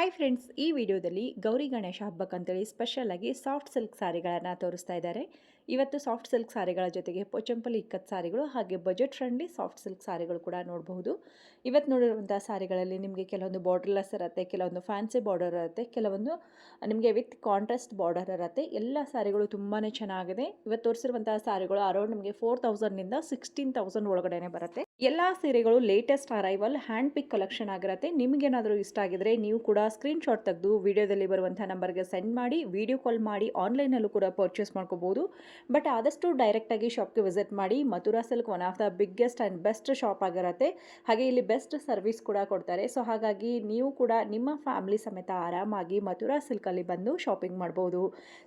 Hi friends, ಈ ವಿಡಿಯೋದಲ್ಲಿ Gauri Ganesha ಹಬ್ಬಕ್ಕಂತೇಳಿ special ಆಗಿ ಸಾಫ್ಟ್ ಸಿಲ್ಕ್ ಸಾರಿಗಳನ್ನು ತೋರಿಸ್ತಾ ಇದ್ದಾರೆ. ಇವತ್ತು ಸಾಫ್ಟ್ ಸಿಲ್ಕ್ ಸಾರಿಗಳ ಜೊತೆಗೆ ಪೋಚಂಪಲ್ಲಿ ಇಕ್ಕತ್ ಸಾರಿಗಳು ಹಾಗೆ ಬಜೆಟ್ ಫ್ರೆಂಡ್ಲಿ ಸಾಫ್ಟ್ ಸಿಲ್ಕ್ ಸಾರಿಗಳು ಕೂಡ ನೋಡಬಹುದು. ಇವತ್ತು ನೋಡಿರುವಂಥ ಸಾರಿಗಳಲ್ಲಿ ನಿಮಗೆ ಕೆಲವೊಂದು ಬಾರ್ಡರ್ಲೆಸ್ ಇರುತ್ತೆ, ಕೆಲವೊಂದು ಫ್ಯಾನ್ಸಿ ಬಾರ್ಡರ್ ಇರುತ್ತೆ, ಕೆಲವೊಂದು ನಿಮಗೆ ವಿತ್ ಕಾಂಟ್ರಾಸ್ಟ್ ಬಾರ್ಡರ್ ಇರುತ್ತೆ. ಎಲ್ಲ ಸಾರಿಗಳು ತುಂಬಾ ಚೆನ್ನಾಗಿದೆ. ಇವತ್ತು ತೋರಿಸಿರುವಂತಹ ಸಾರಿಗಳು ಅರೌಂಡ್ ನಿಮಗೆ 4000ನಿಂದ 16,000 ಒಳಗಡೆ ಬರುತ್ತೆ. ಎಲ್ಲ ಸೀರೆಗಳು ಲೇಟೆಸ್ಟ್ ಅರೈವಲ್ ಹ್ಯಾಂಡ್ ಪಿಕ್ ಕಲೆಕ್ಷನ್ ಆಗಿರುತ್ತೆ. ನಿಮಗೇನಾದರೂ ಇಷ್ಟ ಆಗಿದ್ರೆ ನೀವು ಕೂಡ ಸ್ಕ್ರೀನ್ ಶಾಟ್ ತೆಗೆದು ವಿಡಿಯೋದಲ್ಲಿ ಬರುವಂಥ ನಂಬರ್ಗೆ ಸೆಂಡ್ ಮಾಡಿ, ವಿಡಿಯೋ ಕಾಲ್ ಮಾಡಿ ಆನ್ಲೈನಲ್ಲೂ ಕೂಡ ಪರ್ಚೇಸ್ ಮಾಡ್ಕೋಬಹುದು. ಬಟ್ ಆದಷ್ಟು ಡೈರೆಕ್ಟಾಗಿ ಶಾಪ್ಗೆ ವಿಸಿಟ್ ಮಾಡಿ. Mathura silk one of the biggest and best shop ಆಗಿರುತ್ತೆ. ಹಾಗೆ ಇಲ್ಲಿ ಬೆಸ್ಟ್ ಸರ್ವಿಸ್ ಕೂಡ ಕೊಡ್ತಾರೆ. ಸೊ ಹಾಗಾಗಿ ನೀವು ಕೂಡ ನಿಮ್ಮ ಫ್ಯಾಮಿಲಿ ಸಮೇತ ಆರಾಮಾಗಿ ಮಥುರಾ ಸಿಲ್ಕಲ್ಲಿ ಬಂದು ಶಾಪಿಂಗ್ ಮಾಡ್ಬೋದು.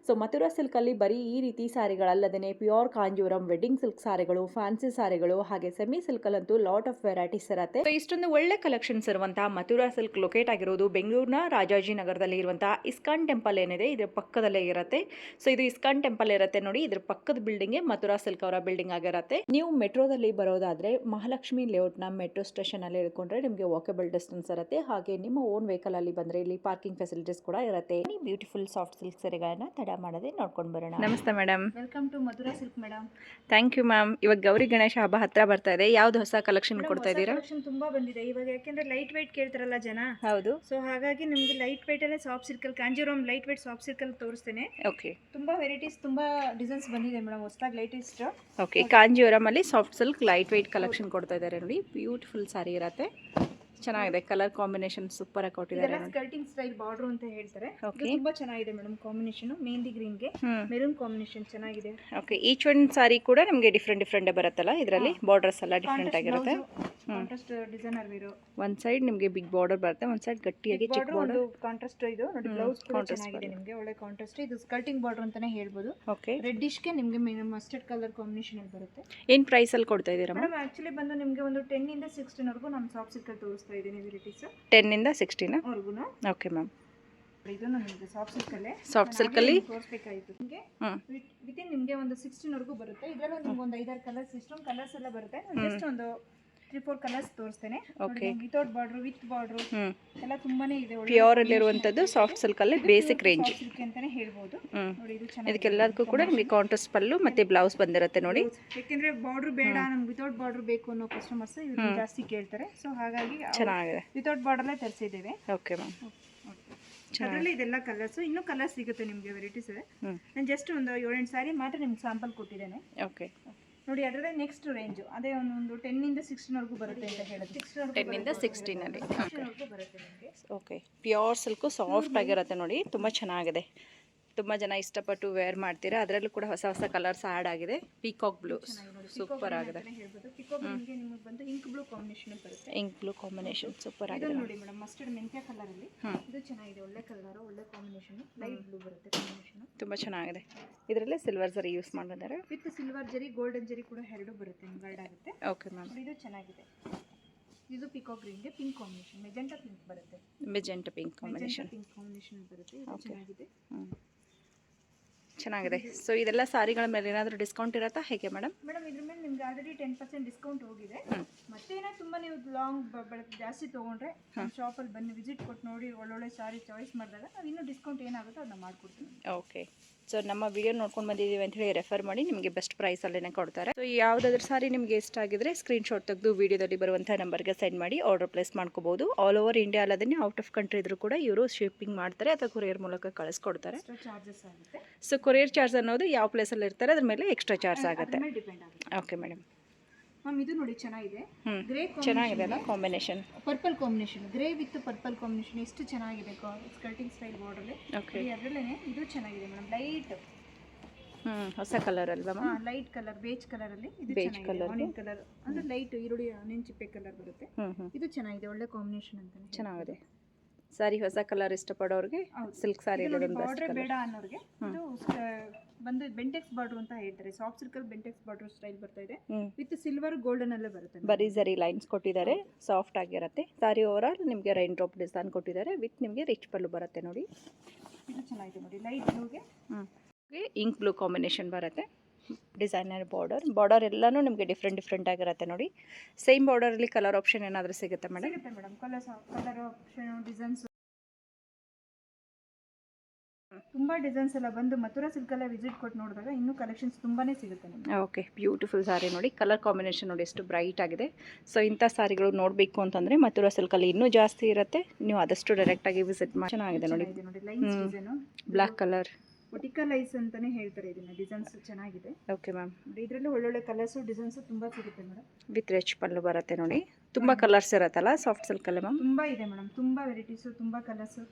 ಸೊ ಮಥುರಾ ಸಿಲ್ಕಲ್ಲಿ ಬರೀ ಈ ರೀತಿ ಸಾರಿಗಳಲ್ಲದೇ ಪ್ಯೂರ್ ಕಾಂಜೂರಂ ವೆಡ್ಡಿಂಗ್ ಸಿಲ್ಕ್ ಸಾರಿಗಳು, ಫ್ಯಾನ್ಸಿ ಸಾರಿಗಳು ಹಾಗೆ ಸೆಮಿ ಸಿಲ್ಕಲ್ಲಂತೂ ಲಾಟ್ ಆಫ್ ವೆರೈಟೀಸ್ ಇರುತ್ತೆ. ಸೊ ಇಷ್ಟೊಂದು ಒಳ್ಳೆ ಕಲೆಕ್ಷನ್ಸ್ ಇರುವಂತಹ ಮಥುರಾ ಸಿಲ್ಕ್ ಲೊಕೇಟ್ ಆಗಿರೋದು ಬೆಂಗಳೂರಿನ ರಾಜಾಜಿನಗರದಲ್ಲಿ ಇರುವಂತಹ ಇಸ್ಕಾನ್ ಟೆಂಪಲ್ ಏನಿದೆ ಇದರ ಪಕ್ಕದಲ್ಲೇ ಇರುತ್ತೆ. ಸೊ ಇದು ಇಸ್ಕಾನ್ ಟೆಂಪಲ್ ಇರುತ್ತೆ ನೋಡಿ, ಇದ್ರ ಪಕ್ಕದ ಬಿಲ್ಡಿಂಗ್ ಮಥುರಾ ಸಿಲ್ಕ್ ಅವರ ಬಿಲ್ಡಿಂಗ್ ಆಗಿರುತ್ತೆ. ನೀವು ಮೆಟ್ರೋದಲ್ಲಿ ಬರೋದಾದ್ರೆ ಮಹಾಲಕ್ಷ್ಮಿ ಲೇಔಟ್ನ ಮೆಟ್ರೋ ಸ್ಟೇಷನ್ ಅಲ್ಲಿ ಇಳ್ಕೊಂಡ್ರೆ ನಿಮಗೆ ವಾಕಬಲ್ ಡಿಸ್ಟೆನ್ಸ್ ಇರುತ್ತೆ. ಹಾಗೆ ನಿಮ್ಮ ಓನ್ ವೆಹಿಕಲ್ ಅಲ್ಲಿ ಬಂದ್ರೆ ಇಲ್ಲಿ ಪಾರ್ಕಿಂಗ್ ಫೆಸಿಲಿಟೀಸ್ ಕೂಡ ಇರುತ್ತೆ. ಬ್ಯೂಟಿಫುಲ್ ಸಾಫ್ಟ್ ಸಿಲ್ಕ್ ಸೀರೆಗಳನ್ನ ತಡ ಮಾಡದೆ ನೋಡ್ಕೊಂಡು ಬರೋಣ. ನಮಸ್ತೆ madam, welcome to Mathura silk madam. Thank you ma'am. ಇವಾಗ ಗೌರಿ ಗಣೇಶ ಹಬ್ಬ ಹತ್ರ ಬರ್ತಾ ಇದೆ, ಯಾವ್ದು ಹೊಸ ಕಲೆಕ್ಷನ್ ಕೊಡ್ತಾ ಇದ್ದೀರಾ? ಕಲೆಕ್ಷನ್ ತುಂಬಾ ಬಂದಿದೆ ಇವಾಗ, ಯಾಕೆಂದ್ರೆ ಲೈಟ್ ವೈಟ್ ಕೇಳ್ತಾರಲ್ಲ ಜನ. ಹೌದು. ಸೊ ಹಾಗಾಗಿ ನಿಮ್ಗೆ ಲೈಟ್ ವೈಟ್ ಅಲ್ಲೇ soft silk Kanjeevaram light white soft silk ಅಲ್ಲಿ ತೋರಿಸ್ತೇನೆ. ಓಕೆ. ತುಂಬಾ ವೆರೈಟೀಸ್, ತುಂಬಾ ಡಿಸೈನ್ಸ್ ಬಂದಿದೆ ಮೇಡಮ್ ಹೊಸದಾಗಿ ಲೇಟೆಸ್ಟ್. ಓಕೆ, ಕಾಂಜೀವರಂ ಅಲ್ಲಿ soft silk light white collection ಕೊಡ್ತಾ ಇದ್ದಾರೆ ನೋಡಿ. ಬ್ಯೂಟಿಫುಲ್ ಸಾರಿ ಇರುತ್ತೆ, ಚೆನ್ನಾಗಿದೆ. ಕಲರ್ ಕಾಂಬಿನೇಷನ್ ಸೂಪರ್ ಆಗಿ ಕೊಟ್ಟಿದ್ದಾರೆ. ಸ್ಕರ್ಟಿಂಗ್ ಸ್ಟೈಲ್ ಬಾರ್ಡರ್ ಅಂತ ಹೇಳ್ತಾರೆ. ತುಂಬಾ ಚೆನ್ನಾಗಿದೆ ಮೇಡಮ್. ಕಾಂಬಿನೇಷನ್ ಮೆಹಂದಿ ಗ್ರೀನ್ ಗೆ ಮೆರೂನ್ ಕಾಂಬಿನೇಷನ್ ಚೆನ್ನಾಗಿದೆ. ಓಕೆ, ಈಚ್ ಒನ್ ಸಾರಿ ಕೂಡ ನಿಮಗೆ ಡಿಫ್ರೆಂಟ್ ಬರುತ್ತಲ್ಲ, ಇದರಲ್ಲಿ ಬಾರ್ಡರ್ಸ್ ಎಲ್ಲ ಡಿಫ್ರೆಂಟ್ ಆಗಿರುತ್ತೆ. Contrast designer wear. ಒಂದ್ ಸೈಡ್ ನಿಮಗೆ ಬಿಗ್ ಬಾರ್ಡರ್ ಬರುತ್ತೆ, ಒಂದ್ ಸೈಡ್ ಗಟ್ಟಿಯಾಗಿ ಚಿಕ್ಕ ಬಾರ್ಡರ್. ಕಾಂಟ್ರಾಸ್ಟ್ ಇದು ನೋಡಿ, ಬ್ಲೌಸ್ ಕೂಡ ಚೆನ್ನಾಗಿದೆ ನಿಮಗೆ, ಒಳ್ಳೆ ಕಾಂಟ್ರಾಸ್ಟ್. ಇದು ಸ್ಕರ್ಟಿಂಗ್ ಬಾರ್ಡರ್ ಅಂತಾನೆ ಹೇಳ್ಬೋದು. ಓಕೆ, ರೆಡ್ಡಿಶ್ ಗೆ ನಿಮಗೆ ಮಸ್ಟರ್ಡ್ ಕಲರ್ ಕಾಂಬಿನೇಷನ್ ಅಲ್ಲಿ ಬರುತ್ತೆ. ಏನ್ ಪ್ರೈಸ್ ಅಲ್ಲಿ ಕೊಡ್ತಾ ಇದ್ದೀರಾ ಮೇಡಮ್? ಆಕ್ಚುಲಿ ಬಂದು ನಿಮಗೆ ಒಂದು 10 ಇಂದ 16 ವರೆಗೂ ನಾನು ಸಾಫ್ಟ್ ಸಿಲ್ಕ್ ಅಲ್ಲಿ ತೋರಿಸ್ತಾ ಇದ್ದೀನಿ ವೆರೈಟೀಸ್. 10 ಇಂದ 16 ವರೆಗೂ. Okay ma'am. ಇದು ನಿಮಗೆ ಸಾಫ್ಟ್ ಸಿಲ್ಕ್ ಅಲ್ಲಿ ತೋರಿಸಬೇಕಾಯಿತು. ನಿಮಗೆ ವಿತಿನ್ ನಿಮಗೆ ಒಂದು 16 ವರೆಗೂ ಬರುತ್ತೆ. ಇದರಲ್ಲಿ ನಿಮಗೆ ಒಂದು 5-6 ಕಲರ್ಸ್, ಇಷ್ಟೊಂದು ಕಲರ್ಸ್ ಎಲ್ಲ ಬರುತ್ತೆ. ಜಸ್ಟ್ ಒಂದು 3-4 ಕಲರ್ಸ್ ತೋರಿಸ್ತೇನೆ. Okay, without border, with border ಎಲ್ಲ ತುಂಬಾನೇ ಇದೆ. ಪ್ಯೂರ್ ಅಲ್ಲಿ ಇರುವಂತದ್ದು ಸಾಫ್ಟ್ ಸಿಲ್ಕ್ ಅಲ್ಲಿ ಬೇಸಿಕ್ ರೇಂಜ್ ಸಿಲ್ಕ್ ಅಂತಾನೆ ಹೇಳ್ಬೋದು. ನೋಡಿ ಇದು ಇದಕ್ಕೆಲ್ಲದಕ್ಕೂ ಕೂಡ ನಿಮಗೆ ಕಾಂಟ್ರಾಸ್ಟ್ ಪಲ್ಲು ಮತ್ತೆ ಬ್ಲೌಸ್ ಬಂದಿರುತ್ತೆ ನೋಡಿ. ಯಾಕೆಂದ್ರೆ ಬಾರ್ಡರ್ ಬೇಡ, ನಮ್ಗೆ ವಿತೌಟ್ ಬಾರ್ಡರ್ ಬೇಕು ಅನ್ನೋ ಕಸ್ಟಮರ್ಸ್ ಇವ್ರು ಜಾಸ್ತಿ ಕೇಳ್ತಾರೆ. ಸೊ ಹಾಗಾಗಿ ಚೆನ್ನಾಗಿದೆ, ವಿತೌಟ್ ಬಾರ್ಡರ್ಲೇ ತರಿಸಿದ್ದೇವೆ. Okay ma'am. ಅದರಲ್ಲಿ ಇದೆಲ್ಲ ಕಲರ್ಸ್, ಇನ್ನೂ ಕಲರ್ಸ್ ಸಿಗುತ್ತೆ ನಿಮಗೆ, ವೆರೈಟೀಸ್ ಇದೆ. ನಾನು ಜಸ್ಟ್ ಒಂದು 7-8 ಸಾರಿ ಮಾತ್ರ ನಿಮ್ಗೆ ಸ್ಯಾಂಪಲ್ ಕೊಟ್ಟಿದ್ದೇನೆ. ಓಕೆ ನೋಡಿ, ಅದರಲ್ಲೇ ನೆಕ್ಸ್ಟ್ ರೇಂಜ್ ಅದೇ ಒಂದು 10 ಇಂದ 16 ವರೆಗೂ ಬರುತ್ತೆ ಅಂತ ಹೇಳಿದ್ರು. 10 ಇಂದ 16 ಅಲ್ಲಿ ಬರುತ್ತೆ ನಿಮಗೆ. ಓಕೆ, ಪ್ಯೂರ್ ಸಿಲ್ಕು ಸಾಫ್ಟ್ ಆಗಿರುತ್ತೆ ನೋಡಿ, ತುಂಬ ಚೆನ್ನಾಗಿದೆ. ತುಂಬ ಜನ ಇಷ್ಟಪಟ್ಟು ವೇರ್ ಮಾಡ್ತೀರಾ. ಅದರಲ್ಲೂ ಕೂಡ ಹೊಸ ಹೊಸ ಕಲರ್ಸ್ ಆ್ಯಡ್ ಆಗಿದೆ. ಪೀಕಾಕ್ ಬ್ಲೂ ಸೂಪರ್ ಆಗಿದೆ. ಪೀಕಾಕ್ ನಿಮಗೆ ಬಂದು ಇಂಕ್ ಬ್ಲೂ ಕಾಂಬಿನೇಷನ್ ಬರುತ್ತೆ. ಇಂಕ್ ಬ್ಲೂ ಕಾಂಬಿನೇಷನ್ ಸೂಪರ್ ಆಗಿದೆ ನೋಡಿ ಮೇಡಮ್. ಮಸ್ಟರ್ಡ್ ಮೆಂತ್ಯ ಕಲರ್ ಅಲ್ಲಿ ಇದು ಚೆನ್ನಾಗಿದೆ, ಒಳ್ಳೆ ಕಲರ್, ಒಳ್ಳೆ ಕಾಂಬಿನೇಷನ್. ಲೈಟ್ ಬ್ಲೂ ಬರುತ್ತೆ ಕಾಂಬಿನೇಷನ್, ತುಂಬ ಚೆನ್ನಾಗಿದೆ. ಇದರಲ್ಲೇ ಸಿಲ್ವರ್ ಜರಿ ಯೂಸ್ ಮಾಡಿದ್ದಾರೆ. ವಿತ್ ಸಿಲ್ವರ್ ಜರಿ, ಗೋಲ್ಡನ್ ಜರಿ ಕೂಡ ಎರಡು ಬರುತ್ತೆ, ಎಂಬ್ರಾಯ್ಡ್ ಆಗುತ್ತೆ. Okay ma'am. ಇದು ಚೆನ್ನಾಗಿದೆ. ಇದು ಪಿಕಾಕ್ ಗ್ರೀನ್ಗೆ ಪಿಂಕ್ ಕಾಂಬಿನೇಷನ್, ಮೆಜೆಂಟಾ ಪಿಂಕ್ ಬರುತ್ತೆ. ಮೆಜೆಂಟಾ ಪಿಂಕ್ ಕಾಂಬಿನೇಷನ್ ಬರುತ್ತೆ. ಇದು ಚೆನ್ನಾಗಿದೆ. ಚೆನ್ನಾಗಿದೆ. ಸೊ ಇದೆಲ್ಲ ಸಾರಿಗಳ ಮೇಲೆ ಏನಾದರೂ ಡಿಸ್ಕೌಂಟ್ ಇರುತ್ತಾ ಹೇಗೆ ಮೇಡಮ್? ಮೇಡಮ್ ಇದ್ರ ಮೇಲೆ ನಿಮ್ಗೆ ಆಲ್ರೆಡಿ 10% ಡಿಸ್ಕೌಂಟ್ ಹೋಗಿದೆ. ಮತ್ತೆ ಏನೋ ತುಂಬ ನೀವು ಲಾಂಗ್ ಜಾಸ್ತಿ ತೊಗೊಂಡ್ರೆ ಶಾಪಲ್ಲಿ ಬನ್ನಿ, ವಿಸಿಟ್ ಕೊಟ್ಟು ನೋಡಿ, ಒಳ್ಳೊಳ್ಳೆ ಸಾರಿ ಚಾಯ್ಸ್ ಮಾಡಿದಾಗ ನಾವು ಇನ್ನೂ ಡಿಸ್ಕೌಂಟ್ ಏನಾಗುತ್ತೋ ಅದನ್ನ ಮಾಡ್ಕೊಡ್ತೀವಿ. ಓಕೆ, ಸೊ ನಮ್ಮ ವಿಡಿಯೋ ನೋಡ್ಕೊಂಡು ಬಂದಿದ್ದೀವಿ ಅಂತ ಹೇಳಿ ರೆಫರ್ ಮಾಡಿ, ನಿಮಗೆ ಬೆಸ್ಟ್ ಪ್ರೈಸಲ್ಲೇ ಕೊಡ್ತಾರೆ. ಸೊ ಯಾವುದಾದ್ರೂ ಸಾರಿ ನಿಮಗೆ ಇಷ್ಟ ಆಗಿದ್ರೆ ಸ್ಕ್ರೀನ್ ಶಾಟ್ ತೆಗೆದು ವಿಡಿಯೋದಲ್ಲಿ ಬರುವಂಥ ನಂಬರ್ಗೆ ಸೆಂಡ್ ಮಾಡಿ ಆರ್ಡರ್ ಪ್ಲೇಸ್ ಮಾಡ್ಕೋಬಹುದು. ಆಲ್ ಓವರ್ ಇಂಡಿಯಾ ಅಲ್ಲದೇ ಔಟ್ ಆಫ್ ಕಂಟ್ರಿ ಇದ್ರೂ ಕೂಡ ಇವರು ಶಿಪ್ಪಿಂಗ್ ಮಾಡ್ತಾರೆ ಅಥವಾ ಕೊರಿಯರ್ ಮೂಲಕ ಕಳಿಸ್ಕೊಡ್ತಾರೆ. ಚಾರ್ಜಸ್ ಆಗುತ್ತೆ. ಸೊ ಕೊರಿಯರ್ ಚಾರ್ಜ್ ಅನ್ನೋದು ಯಾವ ಪ್ಲೇಸಲ್ಲಿ ಇರ್ತಾರೆ ಅದ್ರ ಮೇಲೆ ಎಕ್ಸ್ಟ್ರಾ ಚಾರ್ಜ್ ಆಗುತ್ತೆ. ಡಿಪೆಂಡ್ ಆಗುತ್ತೆ. Okay madam. ಮ್ಯಾಮ್ ಇದು ನೋಡಿ ಚೆನ್ನಾಗಿದೆ, ಗ್ರೇ ಚೆನ್ನಾಗಿದೆ ಅಲ್ಲ combination, purple combination, grey with purple combination ಎಷ್ಟು ಚೆನ್ನಾಗಿದೆ. Skirting style border. ಓಕೆ, ಅದರಲ್ಲೇ ಇದು ಚೆನ್ನಾಗಿದೆ ಮೇಡಮ್. ಲೈಟ್ ಹೊಸ ಕಲರ್ ಅಲ್ವಾ ma'am? Light colour, beige colour ಅಲ್ಲಿ. ಇದು ಬೇಜ್ ಕಲರ್, ಆನಿಯನ್ ಕಲರ್ ಅಂದ್ರೆ ಲೈಟ್ ಈರುಳ್ಳಿ ಆನಿಯನ್ ಚಿಪ್ಪೆ ಕಲರ್ ಬರುತ್ತೆ. ಇದು ಚೆನ್ನಾಗಿದೆ, ಒಳ್ಳೆ ಕಾಂಬಿನೇಷನ್ ಅಂತ. ಚೆನ್ನಾಗಿದೆ ಸಾರಿ. ಹೊಸ ಕಲರ್ ಇಷ್ಟಪಡೋರಿಗೆ ಸಿಲ್ಕ್ ಸಾರಿ ಬಾರ್ಡರ್ ಬೇಡ ಅನ್ನೋರಿಗೆ ಇದು ಬಂದು ಬೆಂಟೆಕ್ಸ್ ಬಾರ್ಡರ್ ಅಂತ ಹೇಳ್ತಾರೆ. ಸಾಫ್ಟ್ ಸಿಲ್ಕ್ ಅಲ್ಲಿ ಬೆಂಟೆಕ್ಸ್ ಬಾರ್ಡರ್ ಸ್ಟೈಲ್ ಬರ್ತಾ ಇದೆ. ವಿತ್ ಸಿಲ್ವರ್ ಗೋಲ್ಡನ್ ಅಲ್ಲೇ ಬರುತ್ತೆ. ಬರೀ ಜರಿ ಲೈನ್ಸ್ ಕೊಟ್ಟಿದ್ದಾರೆ, ಸಾಫ್ಟ್ ಆಗಿರುತ್ತೆ. ಸಾರಿ ಓವರ್ ಆಲ್ ನಿಮಗೆ ರೈನ್ ಡ್ರಾಪ್ ಡಿಸೈನ್ ಕೊಟ್ಟಿದ್ದಾರೆ. ವಿತ್ ನಿಮಗೆ ರಿಚ್ ಪಲ್ಲು ಬರುತ್ತೆ ನೋಡಿ. ಇದು ಚೆನ್ನಾಗಿದೆ ನೋಡಿ, ಲೈಟ್ ಬ್ಲೂಗೆ ಇಂಕ್ ಬ್ಲೂ ಕಾಂಬಿನೇಷನ್ ಬರುತ್ತೆ. ಡಿಸೈನರ್ ಬಾರ್ಡರ್ ಎಲ್ಲನೂ ನಿಮಗೆ ಡಿಫ್ರೆಂಟ್ ಆಗಿರುತ್ತೆ ನೋಡಿ. ಸೇಮ್ ಬಾರ್ಡರಲ್ಲಿ ಕಲರ್ ಆಪ್ಷನ್ ಏನಾದರೂ ಸಿಗುತ್ತೆ ಮೇಡಮ್? ಸಿಗುತ್ತೆ ಮೇಡಮ್. ಕಲರ್ ಆಪ್ಷನ್, ಡಿಸೈನ್ಸ್ ತುಂಬಾ ಡಿಸೈನ್ಸ್ ಎಲ್ಲ ಬಂದು ಮಥುರಾ ಸಿಲ್ಕ್ ಎಲ್ಲ ವಿಸಿಟ್ ಕೊಟ್ಟು ನೋಡಿದಾಗ ಇನ್ನೂ ಕಲೆಕ್ಷನ್ಸ್ ತುಂಬಾನೇ ಸಿಗುತ್ತೆ ನಿಮಗೆ. ಓಕೆ, ಬ್ಯೂಟಿಫುಲ್ ಸಾರಿ ನೋಡಿ, ಕಲರ್ ಕಾಂಬಿನೇಷನ್ ನೋಡಿ ಎಷ್ಟು ಬ್ರೈಟ್ ಆಗಿದೆ. ಸೊ ಇಂಥ ಸಾರಿಗಳು ನೋಡಬೇಕು ಅಂತಂದರೆ ಮಥುರಾ ಸಿಲ್ಕಲ್ಲಿ ಇನ್ನೂ ಜಾಸ್ತಿ ಇರುತ್ತೆ. ನೀವು ಆದಷ್ಟು ಡೈರೆಕ್ಟಾಗಿ ವಿಸಿಟ್ ಮಾಡಿ. ಚೆನ್ನಾಗಿದೆ ನೋಡಿ, ನೋಡಿ lines design, black colour vertical lines ಅಂತಾನೆ ಹೇಳ್ತಾರೆ ಇದನ್ನ. ಡಿಸೈನ್ಸ್ ಚೆನ್ನಾಗಿದೆ. ಓಕೆ ಮ್ಯಾಮ್, ಇದರಲ್ಲಿ ಒಳ್ಳೊಳ್ಳೆ ಕಲರ್ಸು ಡಿಸೈನ್ಸ್ ತುಂಬಾ ಸಿಗುತ್ತೆ ಮೇಡಮ್. ವಿತ್ ರಿಚ್ ಪಲ್ಲು ಬರುತ್ತೆ ನೋಡಿ. ತುಂಬ ಕಲರ್ಸ್ ಇರುತ್ತಲ್ಲ ಸಾಫ್ಟ್ ಸಿಲ್ಕಲ್ಲಿ ಮ್ಯಾಮ್? ತುಂಬಾ ಇದೆ ಮೇಡಮ್, ತುಂಬಾ ವೆರೈಟೀಸು, ತುಂಬಾ ಕಲರ್ಸು.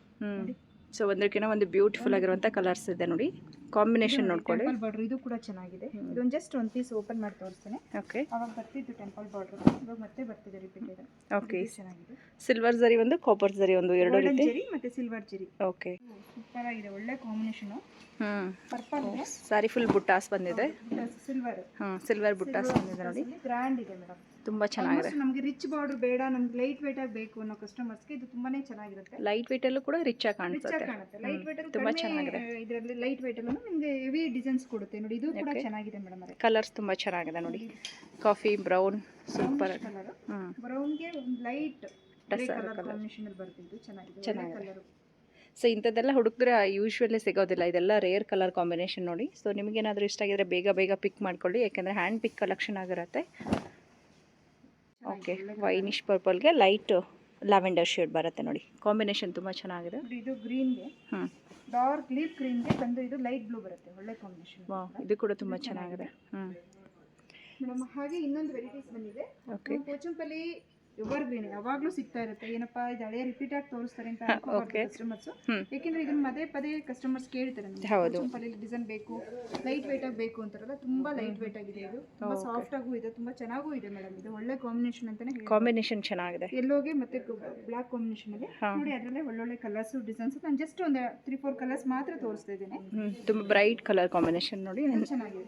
ಸೊ ಒಂದಕ್ಕಿಂತ ಒಂದು ಬ್ಯೂಟಿಫುಲ್ ಆಗಿರುವಂಥ ಕಲರ್ಸ್ ಇದೆ ನೋಡಿ. ಕಾಂಬಿನೇಷನ್ ನೋಡ್ಕೊಳ್ಳಿ. ಟೆಂಪಲ್ ಬಾರ್ಡರ್ ಇದು ಕೂಡ ಚೆನ್ನಾಗಿದೆ. ಇದೊಂದು ಜಸ್ಟ್ ಒಂದು ಪೀಸ್ ಓಪನ್ ಮಾಡಿ ತೋರಿಸ್ತೇನೆ. ಓಕೆ, ಅವಾಗ ಬರ್ತಿತ್ತು ಟೆಂಪಲ್ ಬಾರ್ಡರ್, ಇವಾಗ ಮತ್ತೆ ಬರ್ತಿದೆ ರಿಪೀಟೆಡ್. ಓಕೆ, ಚೆನ್ನಾಗಿದೆ. ಸಿಲ್ವರ್ ಜರಿ ಒಂದು, ಕಾಪರ್ ಜರಿ ಒಂದು, ಎರಡು ರೀತಿ ಜರಿ ಮತ್ತೆ ಸಿಲ್ವರ್ ಜರಿ. ಓಕೆ, ಸೂಪರ್ ಆಗಿದೆ, ಒಳ್ಳೆ ಕಾಂಬಿನೇಷನ್. ಪರ್ಪಲ್ ಸಾರಿ ಫುಲ್ ಬುಟ್ಟಾಸ್ ಬಂದಿದೆ. ಸಿಲ್ವರ್, ಸಿಲ್ವರ್ ಬುಟ್ಟಾಸ್ ಬಂದಿದೆ ನೋಡಿ. ಗ್ರ್ಯಾಂಡ್ ಇದೆ ಮೇಡಮ್, ತುಂಬ ಚೆನ್ನಾಗಿದೆ. ನಮಗೆ ರಿಚ್ ಬಾರ್ಡರ್ ಬೇಡ, ನಮ್ಗೆ ಲೈಟ್ ವೇಟ್ ಆಗಿ ಬೇಕು ಅನ್ನೋ ಕಸ್ಟಮರ್ಸ್ಗೆ ಇದು ತುಂಬಾನೇ ಚೆನ್ನಾಗಿರುತ್ತೆ. ಲೈಟ್ ವೇಟ್ ಅಲ್ಲೂ ಕೂಡ ರಿಚ್ ಆಗಿ ಕಾಣಿಸುತ್ತೆ. ಲೈಟ್ ವೇಟ್ ತುಂಬಾ ಚೆನ್ನಾಗಿದೆ. ಇದರಲ್ಲಿ ಲೈಟ್ ವೇಟ್ ಅಲ್ಲೂ ನಿಮಗೆ ಹೆವಿ ಡಿಸೈನ್ಸ್ ಕೊಡುತ್ತೆ ನೋಡಿ. ಇದು ಕೂಡ ಚೆನ್ನಾಗಿದೆ ಮೇಡಮ್. ಕಲರ್ಸ್ ತುಂಬಾ ಚೆನ್ನಾಗಿದೆ ನೋಡಿ. Coffee brown, super colour. ಬ್ರೌನ್ಗೆ ಒಂದು ಲೈಟ್ ಕಲರ್ ಕಾಂಬಿನೇಷನ್ ಅಲ್ಲಿ ಬರುತ್ತೆ. ಇದು ಚೆನ್ನಾಗಿದೆ ಕಲರ್. ಸೊ ಇಂಥದ್ದೆಲ್ಲ ಹುಡುಗರ ಯೂಶ್ವಲಿ ಸಿಗೋದಿಲ್ಲ, ಇದೆಲ್ಲ ರೇರ್ ಕಲರ್ ಕಾಂಬಿನೇಷನ್ ನೋಡಿ. ಸೊ ನಿಮಗೇನಾದರೂ ಇಷ್ಟ ಆಗಿದ್ರೆ ಬೇಗ ಬೇಗ ಪಿಕ್ ಮಾಡ್ಕೊಳ್ಳಿ, ಯಾಕೆಂದರೆ ಹ್ಯಾಂಡ್ ಪಿಕ್ ಕಲೆಕ್ಷನ್ ಆಗಿರುತ್ತೆ. ಓಕೆ, ವೈನಿಶ್ ಪರ್ಪಲ್ಗೆ ಲೈಟ್ ಲ್ಯಾವೆಂಡರ್ ಶೇಡ್ ಬರುತ್ತೆ ನೋಡಿ. ಕಾಂಬಿನೇಷನ್ ತುಂಬ ಚೆನ್ನಾಗಿದೆ. ಇದು ಗ್ರೀನ್ಗೆ ಡಾರ್ಕ್ ಲೀಫ್ ಗ್ರೀನ್ಗೆ ಬಂದು ಇದು ಲೈಟ್ ಬ್ಲೂ ಬರುತ್ತೆ. ಒಳ್ಳೆ ಕಾಂಬಿನೇಷನ್. ಇದು ಕೂಡ ತುಂಬ ಚೆನ್ನಾಗಿದೆ. ಮೇಡಮ್ ಹಾಗೆ ಇನ್ನೊಂದು ವೆರೈಟೀಸ್ ಬಂದಿದೆ. ಓಕೆ, ಪೋಚಂಪಲ್ಲಿ ಎವರ್ ಗ್ರೀನ್ ಯಾವಾಗಲೂ ಸಿಗ್ತಾ ಇರುತ್ತೆ. ಏನಪ್ಪಾ ಇದು ಹಳೆಯ ರಿಪೀಟ್ ಆಗಿ ತೋರಿಸ್ತಾರೆ ಅಂತ ಕಸ್ಟಮರ್ಸ್. ಯಾಕೆಂದ್ರೆ ಇದನ್ನ ಪದೇ ಕಸ್ಟಮರ್ಸ್ ಕೇಳ್ತಾರೆ, ಪೋಚಂಪಲ್ಲಿ ಡಿಸೈನ್ ಬೇಕು, ಲೈಟ್ ವೇಟ್ ಆಗಿ ಬೇಕು ಅಂತಾರಲ್ಲ. ತುಂಬಾ ಲೈಟ್ ವೇಟ್ ಆಗಿದೆ ಇದು, ತುಂಬಾ ಸಾಫ್ಟ್ ಆಗೂ ಇದೆ, ತುಂಬಾ ಚೆನ್ನಾಗೂ ಇದೆ ಮೇಡಮ್. ಇದು ಒಳ್ಳೆ ಕಾಂಬಿನೇಷನ್ ಅಂತಾನೆ ಹೇಳ್ಬೋದು. ಕಾಂಬಿನೇಷನ್ ಚೆನ್ನಾಗಿದೆ. ಎಲ್ಲೋಗೆ ಮತ್ತೆ ಬ್ಲಾಕ್ ಕಾಂಬಿನೇಷನ್ ಅಲ್ಲಿ ನೋಡಿ. ಅದರಲ್ಲೇ ಒಳ್ಳೊಳ್ಳೆ ಕಲರ್ಸ್ ಡಿಸೈನ್ಸ್. ನಾನು ಜಸ್ಟ್ ಒಂದು 3-4 ಕಲರ್ಸ್ ಮಾತ್ರ ತೋರಿಸ್ತಾ ಇದ್ದೇನೆ. ತುಂಬ ಬ್ರೈಟ್ ಕಲರ್ ಕಾಂಬಿನೇಷನ್ ನೋಡಿ, ಚೆನ್ನಾಗಿದೆ.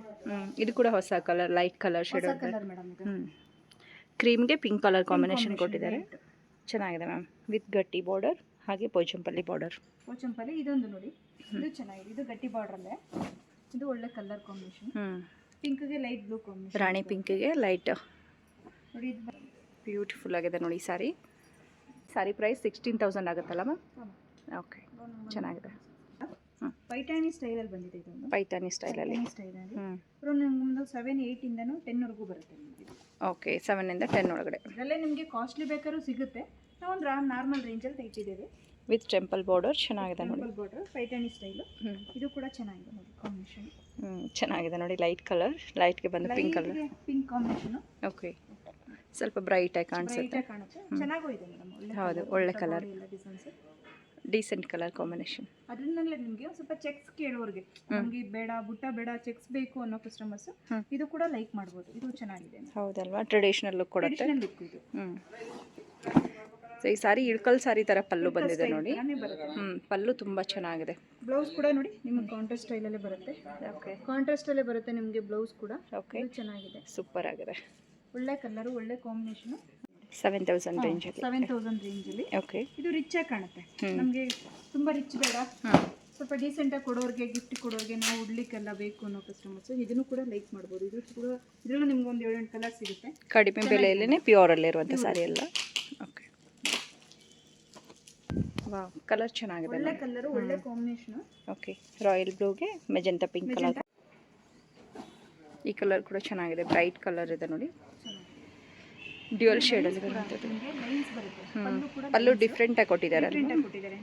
ಇದು ಕೂಡ ಹೊಸ colour, light colour shade colour madam. ಇದು ಕ್ರೀಮ್ಗೆ ಪಿಂಕ್ ಕಲರ್ ಕಾಂಬಿನೇಷನ್ ಕೊಟ್ಟಿದ್ದಾರೆ. ಚೆನ್ನಾಗಿದೆ ಮ್ಯಾಮ್, ವಿತ್ ಗಟ್ಟಿ ಬಾರ್ಡರ್ ಹಾಗೆ ಪೋಚಂಪಲ್ಲಿ ಬಾರ್ಡರ್. ಪೋಚಂಪಲ್ಲಿ ಇದೊಂದು ನೋಡಿ, ಇದು ಚೆನ್ನಾಗಿದೆ. ಇದು ಗಟ್ಟಿ ಬಾರ್ಡರ್ ಅಲ್ಲೇ, ಇದು ಒಳ್ಳೆ ಕಲರ್ ಕಾಂಬಿನೇಷನ್. ಪಿಂಕ್ಗೆ ಲೈಟ್ ಬ್ಲೂ ಕಾಂಬಿನೇಷನ್, ರಾಣಿ ಪಿಂಕ್ಗೆ ಲೈಟ್ ನೋಡಿ. ಇದು ಬ್ಯೂಟಿಫುಲ್ ಆಗಿದೆ ನೋಡಿ ಸಾರಿ. ಸಾರಿ ಪ್ರೈಸ್ 16,000 ಆಗುತ್ತಲ್ಲ ಮ್ಯಾಮ್? ಓಕೆ, ಚೆನ್ನಾಗಿದೆ. ಪೈಠಾನಿ ಸ್ಟೈಲಲ್ಲಿ ಬಂದಿದೆ. ಇದೊಂದು ಪೈಠಾನಿ ಸ್ಟೈಲಲ್ಲಿ ನಿಮ್ದು 7-8 ಇಂದನೂ 10 ವರೆಗೂ ಬರುತ್ತೆ ನಿಮಗೆ. ಓಕೆ, 7 ಇಂದ 10 ಒಳಗಡೆ. ಇದರಲ್ಲೇ ನಿಮಗೆ ಕಾಸ್ಟ್ಲಿ ಬೇಕಾದ್ರೂ ಸಿಗುತ್ತೆ. ನಾವು ಒಂದು ನಾರ್ಮಲ್ ರೇಂಜಲ್ಲಿ ಇಟ್ಟಿದ್ದೇವೆ. ವಿತ್ ಟೆಂಪಲ್ ಬಾರ್ಡರ್ ಚೆನ್ನಾಗಿದೆ ನೋಡಿ. Temple border Paithani style. ಇದು ಕೂಡ ಚೆನ್ನಾಗಿದೆ ನೋಡಿ ಕಾಂಬಿನೇಷನ್. ಚೆನ್ನಾಗಿದೆ ನೋಡಿ. ಲೈಟ್ ಕಲರ್, ಲೈಟ್ಗೆ ಬಂದು pink colour, pink combination. Okay, ಸ್ವಲ್ಪ ಬ್ರೈಟ್ ಆಗಿ ಕಾಣಿಸುತ್ತೆ. ಚೆನ್ನಾಗೂ ಇದೆ ಮೇಡಮ್. ಹೌದು, ಒಳ್ಳೆ ಕಲರ್, ಡೀಸೆಂಟ್ ಕಲರ್ ಕಾಂಬಿನೇಷನ್. ಅದರಿಂದಲೇ ನಿಮಗೆ ಸ್ವಲ್ಪ ಚೆಕ್ಸ್ ಕೇಳೋರಿಗೆ, ನಮಗೆ ಬೇಡ ಬುಟ್ಟ ಬೇಡ ಚೆಕ್ಸ್ ಬೇಕು ಅನ್ನೋ ಕಸ್ಟಮರ್ಸ್ ಇದು ಕೂಡ ಲೈಕ್ ಮಾಡ್ಬೋದು. ಇದು ಚೆನ್ನಾಗಿದೆ. ಹೌದಲ್ವಾ, ಟ್ರೆಡಿಷನಲ್ ಲುಕ್ ಕೊಡುತ್ತೆ. ಇದು ಸೊ ಈ ಸಾರಿ ಇಳ್ಕಲ್ ಸಾರಿ ಥರ ಪಲ್ಲು ಬಂದಿದೆ ನೋಡಿ. ಪಲ್ಲು ತುಂಬ ಚೆನ್ನಾಗಿದೆ. ಬ್ಲೌಸ್ ಕೂಡ ನೋಡಿ ನಿಮಗೆ ಕಾಂಟ್ರಾಸ್ಟ್ ಸ್ಟೈಲಲ್ಲೇ ಬರುತ್ತೆ. ಓಕೆ, ಕಾಂಟ್ರಾಸ್ಟಲ್ಲೇ ಬರುತ್ತೆ ನಿಮಗೆ ಬ್ಲೌಸ್ ಕೂಡ. ಓಕೆ, ಚೆನ್ನಾಗಿದೆ, ಸೂಪರ್ ಆಗಿದೆ. ಒಳ್ಳೆ ಕಲರು, ಒಳ್ಳೆ ಕಾಂಬಿನೇಷನ್. 7,000 ರೇಂಜಲ್ಲಿ. 7,000 ರೇಂಜಲ್ಲಿ. ಓಕೆ, ಇದು ರಿಚ್ ಆಗಿ ಕಾಣುತ್ತೆ. ನಮಗೆ ತುಂಬ ರಿಚ್ ಬೇಡ, ಸ್ವಲ್ಪ ಡೀಸೆಂಟಾಗಿ ಕೊಡೋರಿಗೆ, ಗಿಫ್ಟ್ ಕೊಡೋರಿಗೆ, ನಾವು ಉಡ್ಲಿಕ್ಕೆಲ್ಲ ಬೇಕು ಅನ್ನೋ ಕಸ್ಟಮರ್ಸ್ ಇದನ್ನು ಕೂಡ ಲೈಕ್ ಮಾಡ್ಬೋದು. ಇದು ಕೂಡ ಇದರಲ್ಲೂ ನಿಮ್ಗೆ ಒಂದು 7-8 ಕಲರ್ ಸಿಗುತ್ತೆ. ಕಡಿಮೆ ಬೆಲೆಯಲ್ಲೇ ಪ್ಯೂರಲ್ಲಿರುವಂಥ ಸಾರಿ ಎಲ್ಲ. ಓಕೆ, ವಾವ್, ಕಲರ್ ಚೆನ್ನಾಗಿದೆ. ಒಳ್ಳೆ ಕಲರು, ಒಳ್ಳೆ ಕಾಂಬಿನೇಷನ್. ಓಕೆ, ರಾಯಲ್ ಬ್ಲೂಗೆ ಮೆಜೆಂಟಾ ಪಿಂಕ್ ಕಲರ್. ಈ ಕಲರ್ ಕೂಡ ಚೆನ್ನಾಗಿದೆ, ಬ್ರೈಟ್ ಕಲರ್ ಇದೆ ನೋಡಿ. ಡ್ಯುಯಲ್ ಶೇಡಲ್ಲಿ ಬರುವಂಥದ್ದು. ಪಲ್ಲು ಡಿಫ್ರೆಂಟ್ ಆಗಿ ಕೊಟ್ಟಿದ್ದಾರೆ.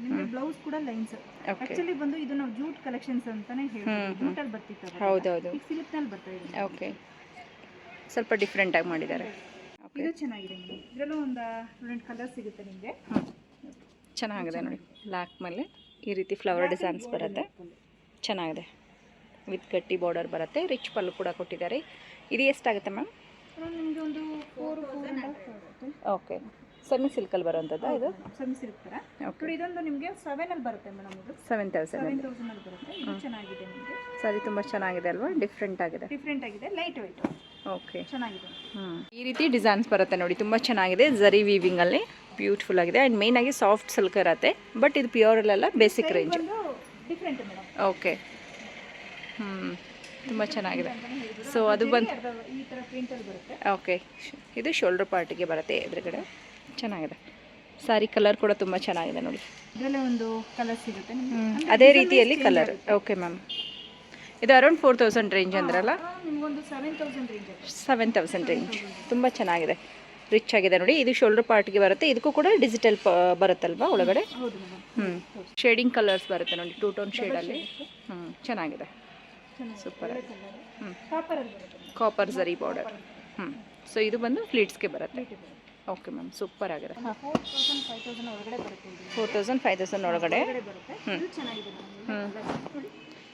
ನಿಮಗೆ ಬ್ಲೌಸ್ ಕೂಡ ಲೈನ್ಸ್. ಆಕ್ಚುಲಿ ಬಂದು ಇದು ನಾವು ಜೂಟ್ ಕಲೆಕ್ಷನ್ಸ್ ಅಂತಾನೆ ಹೇಳ್ತೀವಿ. ಜೂಟಲ್ಲಿ ಬರ್ತಿತ್ತು. ಹೌದೌದು, ಸಿಲ್ಕ್ ನಲ್ಲಿ ಬರ್ತಾ ಇದೆ. ಓಕೆ, ಸ್ವಲ್ಪ ಡಿಫ್ರೆಂಟ್ ಆಗಿ ಮಾಡಿದ್ದಾರೆ. ಇದು ಚೆನ್ನಾಗಿದೆ ಮೇಡಮ್. ಇದರಲ್ಲೂ ಒಂದು 2 ಕಲರ್ ಸಿಗುತ್ತೆ ನಿಮಗೆ. ಚೆನ್ನಾಗಿದೆ ನೋಡಿ. ಬ್ಲ್ಯಾಕ್ ಮೇಲೆ ಈ ರೀತಿ ಫ್ಲವರ್ ಡಿಸೈನ್ಸ್ ಬರುತ್ತೆ. ಚೆನ್ನಾಗಿದೆ, ವಿತ್ ಗಟ್ಟಿ ಬಾರ್ಡರ್ ಬರುತ್ತೆ. ರಿಚ್ ಪಲ್ಲು ಕೂಡ ಕೊಟ್ಟಿದ್ದಾರೆ. ಇದು ಎಷ್ಟಾಗುತ್ತೆ ಮ್ಯಾಮ್? ನಿಮಗೆ ಒಂದು 4.5 ಓಕೆ, ಸೆಮಿ ಸಿಲ್ಕಲ್ಲಿ ಬರುವಂಥದ್ದು. ಇದು ಸೆಮಿ ಸಿಲ್ಕ್ ಥರ. ಓಕೆ, ಇದೊಂದು ನಿಮಗೆ 7 ಅಲ್ಲಿ ಬರುತ್ತೆ ಮೇಡಮ್. ಇದು 7,000 ಅಲ್ಲಿ ಬರುತ್ತೆ. ಇದು ಚೆನ್ನಾಗಿದೆ ನಿಮಗೆ. ಸರಿ, ತುಂಬ ಚೆನ್ನಾಗಿದೆ ಅಲ್ವಾ? ಡಿಫ್ರೆಂಟ್ ಆಗಿದೆ, ಲೈಟ್ ವೆಯ್ಟ್. ಓಕೆ, ಚೆನ್ನಾಗಿದೆ. ಈ ರೀತಿ ಡಿಸೈನ್ಸ್ ಬರುತ್ತೆ ನೋಡಿ. ತುಂಬ ಚೆನ್ನಾಗಿದೆ. ಜರಿ ವೀವಿಂಗಲ್ಲಿ ಬ್ಯೂಟಿಫುಲ್ ಆಗಿದೆ. ಆ್ಯಂಡ್ ಮೇನ್ ಆಗಿ ಸಾಫ್ಟ್ ಸಿಲ್ಕ್ ಇರುತ್ತೆ. ಬಟ್ ಇದು ಪ್ಯೂರಲ್ಲೆಲ್ಲ basic range. Different madam. Okay, ತುಂಬ ಚೆನ್ನಾಗಿದೆ. ಸೊ ಅದು ಬಂದು ಈ ಥರ ಪ್ರಿಂಟಲ್ಲಿ ಬರುತ್ತೆ. ಓಕೆ, ಇದು ಶೋಲ್ಡರ್ ಪಾರ್ಟಿಗೆ ಬರುತ್ತೆ ಎದುರುಗಡೆ. ಚೆನ್ನಾಗಿದೆ. ಸಾರಿ ಕಲರ್ ಕೂಡ ತುಂಬ ಚೆನ್ನಾಗಿದೆ ನೋಡಿ. ಇದರಲ್ಲೇ ಒಂದು ಕಲರ್ ಸಿಗುತ್ತೆ ನಿಮಗೆ. ಅದೇ ರೀತಿಯಲ್ಲಿ ಕಲರ್. ಓಕೆ ಮ್ಯಾಮ್, ಇದು ಅರೌಂಡ್ 4000 ರೇಂಜ್ ಅಂದ್ರಲ್ಲ? ನಿಮಗೊಂದು 7000 ರೇಂಜ್. 7000 ರೇಂಜ್. ತುಂಬ ಚೆನ್ನಾಗಿದೆ, ರಿಚ್ ಆಗಿದೆ ನೋಡಿ. ಇದು ಶೋಲ್ಡರ್ ಪಾರ್ಟ್ಗೆ ಬರುತ್ತೆ. ಇದಕ್ಕೂ ಕೂಡ ಡಿಜಿಟಲ್ ಬರುತ್ತಲ್ವಾ ಒಳಗಡೆ? ಹೌದು ಮೇಡಮ್. ಶೇಡಿಂಗ್ ಕಲರ್ಸ್ ಬರುತ್ತೆ ನೋಡಿ, 2 ಟೋನ್ ಶೇಡಲ್ಲಿ. ಚೆನ್ನಾಗಿದೆ, ಸೂಪರ್. ಕಾಪರಲ್ಲಿ ಬರುತ್ತೆ. ಕಾಪರ್ ಝರಿ ಬಾರ್ಡರ್. ಸೊ ಇದು ಬಂದು ಫ್ಲೀಟ್ಸ್ಗೆ ಬರುತ್ತೆ. ಓಕೆ ಮ್ಯಾಮ್, ಸೂಪರ್ ಆಗಿದೆ. 4000-5000 ಒಳಗಡೆ ಬರುತ್ತೆ. 4000-5000 ಒಳಗಡೆ ಬರುತ್ತೆ. ಇದು ಚೆನ್ನಾಗಿದೆ ಮೇಡಮ್.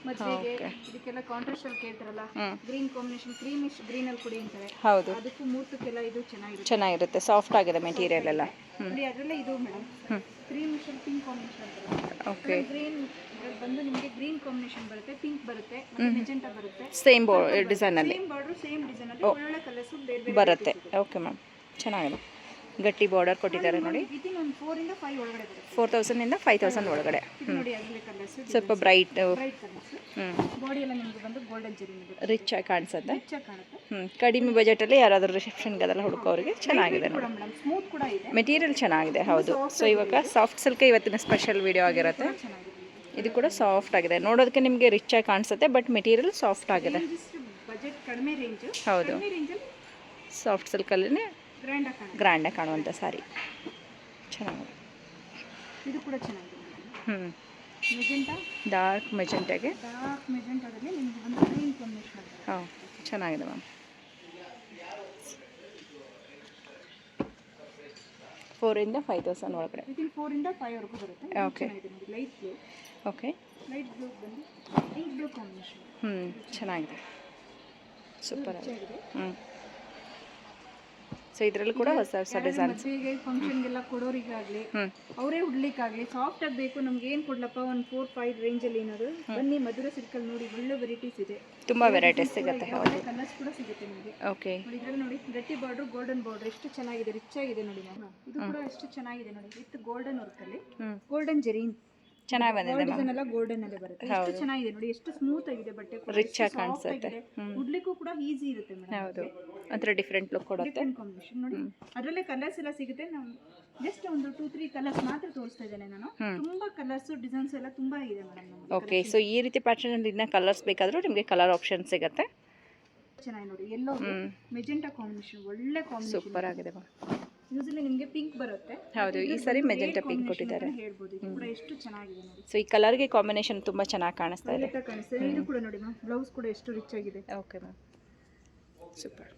ಮದುವೆಗೆ ಇದಕ್ಕೆಲ್ಲ ಕಾಂಟ್ರಾಸ್ಟ್ ಅಲ್ಲಿ ಕೇಳ್ತಾರಲ್ಲ, ಗ್ರೀನ್ ಕಾಂಬಿನೇಷನ್, ಕ್ರೀಮಿಶ್ ಗ್ರೀನ್ ಅಲ್ಲಿ ಕೊಡಿ ಅಂತಾರೆ. ಹೌದು, ಅದಕ್ಕೂ ಮೂರ್ತಕ್ಕೆಲ್ಲ ಇದು ಚೆನ್ನಾಗಿರುತ್ತೆ. ಸಾಫ್ಟ್ ಆಗಿದೆ ಮೆಟೀರಿಯಲ್ ಎಲ್ಲ. ನೋಡಿ ಅದರಲ್ಲೇ ಇದು ಮೇಡಮ್ ಕ್ರೀಮಿಶ್ ಅಲ್ಲಿ ಪಿಂಕ್ ಕಾಂಬಿನೇಷನ್ ಬರುತ್ತೆ. ಓಕೆ, ಗ್ರೀನ್ ಬಂದು ನಿಮಗೆ ಗ್ರೀನ್ ಕಾಂಬಿನೇಷನ್ ಬರುತ್ತೆ, ಪಿಂಕ್ ಬರುತ್ತೆ, ಮೆಜೆಂಟಾ ಬರುತ್ತೆ. ಸೇಮ್ ಡಿಸೈನ್ ಅಲ್ಲಿ, ಸೇಮ್ ಬಾರ್ಡರ್, ಸೇಮ್ ಡಿಸೈನ್ ಅಲ್ಲಿ ಒಳ್ಳೊಳ್ಳೆ ಕಲರ್ಸ್ ಬೇರೆ ಬೇರೆ ಬರುತ್ತೆ. ಓಕೆ ಮ್ಯಾಮ್, ಚೆನ್ನಾಗಿದೆ. ಗಟ್ಟಿ ಬಾರ್ಡರ್ ಕೊಟ್ಟಿದ್ದಾರೆ ನೋಡಿ. ವಿತಿನ್ ಒಂದು 4 ಇಂದ 5 ಒಳಗಡೆ ಬರುತ್ತೆ. 4000 ಇಂದ 5000 ಒಳಗಡೆ. ಇದು ನೋಡಿ ಅದರಲ್ಲಿ ಕಲರ್ಸ್ ಸ್ವಲ್ಪ ಬ್ರೈಟ್ ಕಲರ್ಸ್. ಬಾಡಿ ಎಲ್ಲ ನಿಮಗೆ ಬಂದು ಗೋಲ್ಡನ್ ಜರಿ ಬರುತ್ತೆ. ರಿಚ್ ಆಗಿ ಕಾಣಿಸುತ್ತೆ. ರಿಚ್ ಆಗಿ ಕಾಣುತ್ತೆ. ಕಡಿಮೆ ಬಜೆಟಲ್ಲಿ ಯಾರಾದರೂ ರಿಸೆಪ್ಷನ್ಗೆ ಅದೆಲ್ಲ ಹುಡುಕೋರಿಗೆ ಚೆನ್ನಾಗಿದೆ ಕೂಡ ನೋಡಿ. ಮೇಡಮ್ ಸ್ಮೂತ್ ಕೂಡ ಇದೆ. ಮೆಟೀರಿಯಲ್ ಚೆನ್ನಾಗಿದೆ. ಹೌದು. ಸೊ ಇವಾಗ ಸಾಫ್ಟ್ ಸಿಲ್ಕ್ ಇವತ್ತಿನ ಸ್ಪೆಷಲ್ ವಿಡಿಯೋ ಆಗಿರುತ್ತೆ. ಚೆನ್ನಾಗಿದೆ. ಇದು ಕೂಡ ಸಾಫ್ಟ್ ಆಗಿದೆ, ನೋಡೋದಕ್ಕೆ ನಿಮಗೆ ರಿಚ್ ಆಗಿ ಕಾಣಿಸುತ್ತೆ, ಬಟ್ ಮೆಟೀರಿಯಲ್ ಸಾಫ್ಟ್ ಆಗಿದೆ. ಬಜೆಟ್ ಕಡಿಮೆ ರೇಂಜ್. ಹೌದು, ಕಡಿಮೆ ರೇಂಜಲ್ಲಿ ಸಾಫ್ಟ್ ಸಿಲ್ಕಲ್ಲೇ ಗ್ರ್ಯಾಂಡ್ ಆಗಿ ಕಾಣುತ್ತೆ. ಗ್ರ್ಯಾಂಡಾಗಿ ಕಾಣುವಂಥ ಸಾರಿ. ಚೆನ್ನಾಗಿದೆ. ಇದು ಕೂಡ ಚೆನ್ನಾಗಿದೆ. ಮೆಜೆಂಟಾ, ಡಾರ್ಕ್ ಮೆಜೆಂಟಾಗೆ. ಡಾರ್ಕ್ ಮೆಜೆಂಟಾದಲ್ಲಿ ನಿಮಗೆ ಒಂದು ಗ್ರೀನ್ ಕಾಂಬಿನೇಷನ್ ಬರುತ್ತೆ. ಹಾಂ, ಚೆನ್ನಾಗಿದೆ ಮ್ಯಾಮ್. 4 ಇಂದ 5000 ಒಳಗಡೆ. ವಿತಿನ್ 4 ಇಂದ 5 ವರೆಗೂ ಬರುತ್ತೆ. Okay, light blue. Okay, light blue ಬಂದು ಲೈಟ್ ಬ್ಲೂ ಕಾಂಬಿನೇಷನ್. ಚೆನ್ನಾಗಿದೆ, ಸೂಪರ್ ಆಗಿದೆ. ಆಗಿದೆ. ಸೊ ಇದರಲ್ಲೂ ಕೂಡ ಹೊಸ ಹೊಸ ಡಿಸೈನ್ಸ್. ಮದುವೆಗೆ ಫಂಕ್ಷನ್ಗೆಲ್ಲ ಕೊಡೋರಿಗಾಗಲಿ, ಅವರೇ ಉಡ್ಲಿಕ್ಕಾಗಲಿ ಸಾಫ್ಟ್ ಆಗಿ ಬೇಕು ನಮ್ಗೆ, ಏನು ಕೊಡ್ಲಪ್ಪ ಒಂದು 4-5 ರೇಂಜಲ್ಲಿ ಏನಾದ್ರು ಬನ್ನಿ ಮಧುರ ಸಿಲ್ಕಲ್ಲಿ ನೋಡಿ, ಒಳ್ಳೆ ವೆರೈಟೀಸ್ ಇದೆ. ತುಂಬ ವೆರೈಟೀಸ್ ಸಿಗುತ್ತೆ. ಹೌದು, ಕಲರ್ಸ್ ಕೂಡ ಸಿಗುತ್ತೆ ನಿಮಗೆ. ಓಕೆ, ನೋಡಿ ಇದರಲ್ಲಿ ನೋಡಿ ಗಟ್ಟಿ ಬಾರ್ಡರ್, ಗೋಲ್ಡನ್ ಬಾರ್ಡರ್ ಎಷ್ಟು ಚೆನ್ನಾಗಿದೆ, ರಿಚ್ ಆಗಿದೆ ನೋಡಿ ಮ್ಯಾಮ್. ಇದು ಕೂಡ ಎಷ್ಟು ಚೆನ್ನಾಗಿದೆ ನೋಡಿ, ವಿತ್ ಗೋಲ್ಡನ್ ವರ್ಕ್ ಅಲ್ಲಿ ಗೋಲ್ಡನ್ ಜರಿ ಚೆನ್ನಾಗಿ ಬಂದಿದೆ ಮ್ಯಾಮ್. ಡಿಸೈನ್ ಎಲ್ಲ ಗೋಲ್ಡನ್ ಅಲ್ಲೇ ಬರುತ್ತೆ. ಎಷ್ಟು ಚೆನ್ನಾಗಿದೆ ನೋಡಿ, ಎಷ್ಟು ಸ್ಮೂತ್ ಆಗಿದೆ ಬಟ್ಟೆ, ರಿಚ್ ಆಗಿ ಕಾಣಿಸುತ್ತೆ. ಉಡ್ಲಿಕ್ಕೂ ಕೂಡ ಈಸಿ ಇರುತ್ತೆ ಮೇಡಮ್. ಹೌದು, ಒಂಥರ ಡಿಫ್ರೆಂಟ್ ಲುಕ್ ಕೊಡುತ್ತೆ. ಡಿಫ್ರೆಂಟ್ ಕಾಂಬಿನೇಷನ್ ನೋಡಿ. ಅದರಲ್ಲೇ ಕಲರ್ಸ್ ಎಲ್ಲ ಸಿಗುತ್ತೆ. ನಾವು ಜಸ್ಟ್ ಒಂದು 2-3 ಕಲರ್ಸ್ ಮಾತ್ರ ತೋರಿಸ್ತಾ ಇದ್ದೇನೆ ನಾನು. ತುಂಬಾ ಕಲರ್ಸ್ ಡಿಸೈನ್ಸ್ ಎಲ್ಲ ತುಂಬಾ ಇದೆ ಮೇಡಮ್ ನಮಗೆ. ಓಕೆ, ಸೊ ಈ ರೀತಿ ಪ್ಯಾಟರ್ನ್ ಅಲ್ಲಿ ಇನ್ನ ಕಲರ್ಸ್ ಬೇಕಾದರೂ ನಿಮಗೆ ಕಲರ್ ಆಪ್ಷನ್ ಸಿಗುತ್ತೆ. ಚೆನ್ನಾಗಿ ನೋಡಿ, ಎಲ್ಲೋ ಮೆಜೆಂಟಾ ಕಾಂಬಿನೇಷನ್, ಒಳ್ಳೆ ಕಾಂಬಿನೇಷನ್, ಸೂಪರ್ ಆಗಿದೆ ಮ್ಯಾಮ್. ಯೂಶಲಿ ನಿಮಗೆ ಪಿಂಕ್ ಬರುತ್ತೆ. ಹೌದು, ಈ ಸಾರಿ ಮೆಜೆಂಟಾ ಪಿಂಕ್ ಕೊಟ್ಟಿದ್ದಾರೆ. ಹೇಳ್ಬೋದು. ಇದು ಕೂಡ ಎಷ್ಟು ಚೆನ್ನಾಗಿದೆ ನೋಡಿ. ಸೊ ಈ ಕಲರ್ಗೆ ಕಾಂಬಿನೇಷನ್ ತುಂಬಾ ಚೆನ್ನಾಗಿ ಕಾಣಿಸ್ತಾ ಇದೆ. ಕಾಣಿಸ್ತಾ ಇದೆ. ಇದು ಕೂಡ ನೋಡಿ ಮ್ಯಾಮ್, ಬ್ಲೌಸ್ ಕೂಡ ಎಷ್ಟು ರಿಚ್ ಆಗಿದೆ. Okay ma'am, super.